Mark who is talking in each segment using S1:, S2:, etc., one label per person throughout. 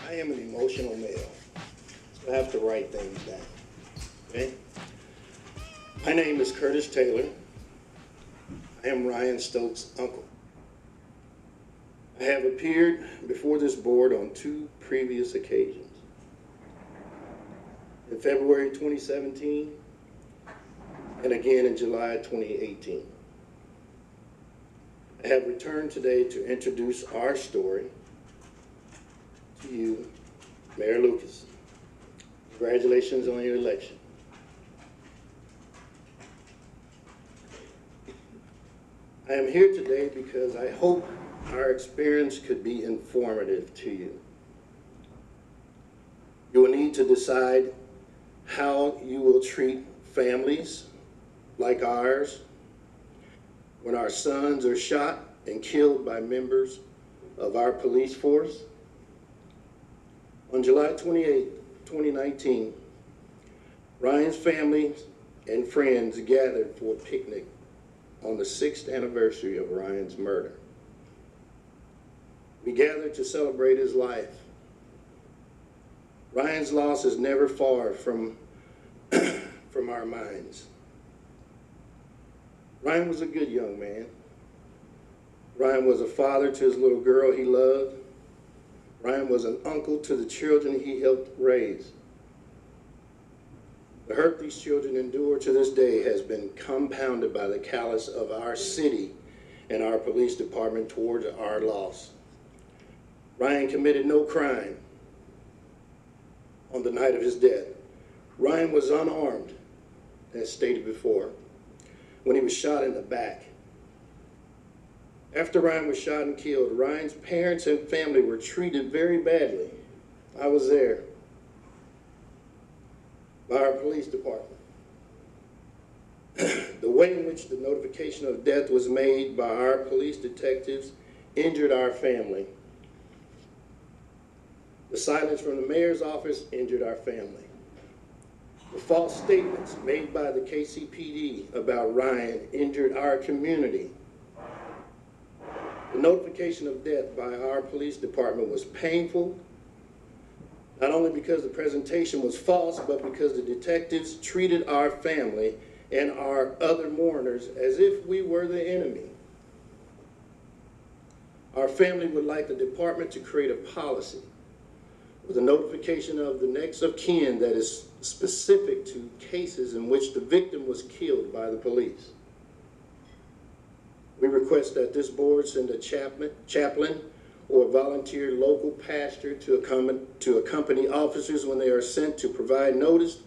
S1: I am an emotional male, so I have to write things down, okay? My name is CurtisTaylor. I am Ryan Stokes' uncle. I have appeared before this board on 2 previous occasions. In February 2017, and again in July 2018. I have returned today to introduce our story to you, Mayor Lucas. Congratulations on your election. I am here today because I hope our experience could be informative to you. You will need to decide how you will treat families like ours when our sons are shot and killed by members of our police force. On July 28, 2019, Ryan's family and friends gathered for a picnic on the 6th anniversary of Ryan's murder. We gathered to celebrate his life. Ryan's loss is never far from our minds. Ryan was a good young man. Ryan was a father to his little girl he loved. Ryan was an uncle to the children he helped raise. The hurt these children endure to this day has been compounded by the callous of our city and our police department towards our loss. Ryan committed no crime on the night of his death. Ryan was unarmed, as stated before, when he was shot in the back. After Ryan was shot and killed, Ryan's parents and family were treated very badly. I was there, by our police department. The way in which the notification of death was made by our police detectives injured our family. The silence from the mayor's office injured our family. The false statements made by the KCPD about Ryan injured our community. The notification of death by our police department was painful, not only because the presentation was false, but because the detectives treated our family and our other mourners as if we were the enemy. Our family would like the department to create a policy with a notification of the next of kin that is specific to cases in which the victim was killed by the police. We request that this board send a chaplain or a volunteer local pastor to accompany officers when they are sent to provide notice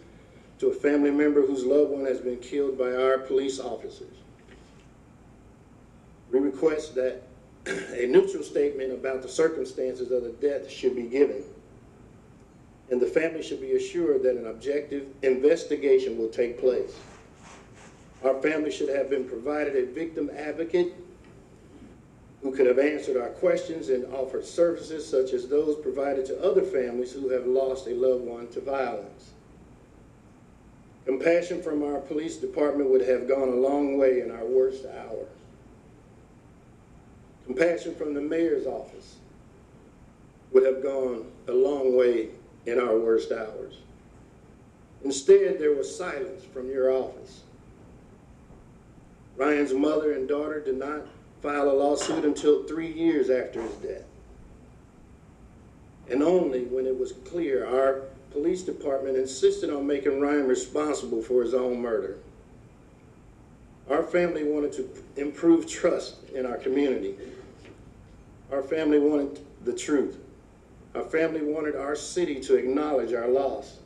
S1: to a family member whose loved one has been killed by our police officers. We request that a neutral statement about the circumstances of the death should be given, and the family should be assured that an objective investigation will take place. Our family should have been provided a victim advocate who could have answered our questions and offered services such as those provided to other families who have lost a loved one to violence. Compassion from our police department would have gone a long way in our worst hours. Compassion from the mayor's office would have gone a long way in our worst hours. Instead, there was silence from your office. Ryan's mother and daughter did not file a lawsuit until 3 years after his death. And only when it was clear our police department insisted on making Ryan responsible for his own murder. Our family wanted to improve trust in our community. Our family wanted the truth. Our family wanted our city to acknowledge our loss.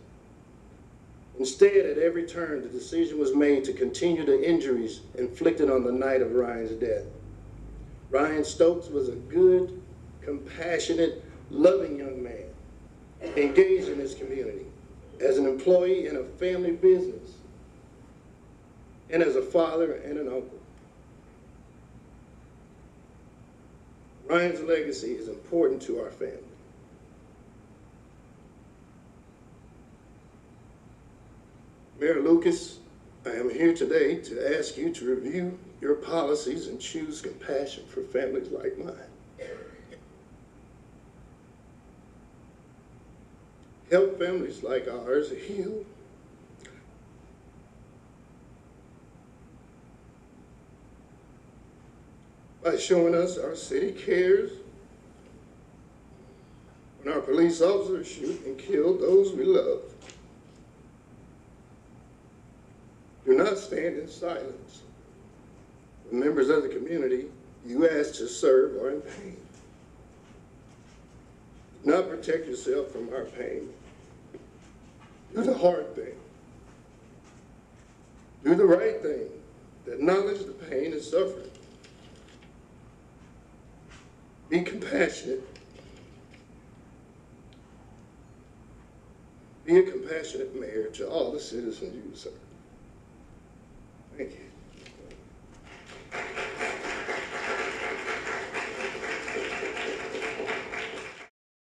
S1: Instead, at every turn, the decision was made to continue the injuries inflicted on the night of Ryan's death. Ryan Stokes was a good, compassionate, loving young man, engaged in his community, as an employee in a family business, and as a father and an uncle. Ryan's legacy is important to our family. Mayor Lucas, I am here today to ask you to review your policies and choose compassion for families like mine. Help families like ours heal. By showing us our city cares when our police officers shoot and kill those we love. Do not stand in silence when members of the community you ask to serve are in pain. Do not protect yourself from our pain. Do the hard thing. Do the right thing. Acknowledge the pain and suffering. Be compassionate. Be a compassionate mayor to all the citizens you serve.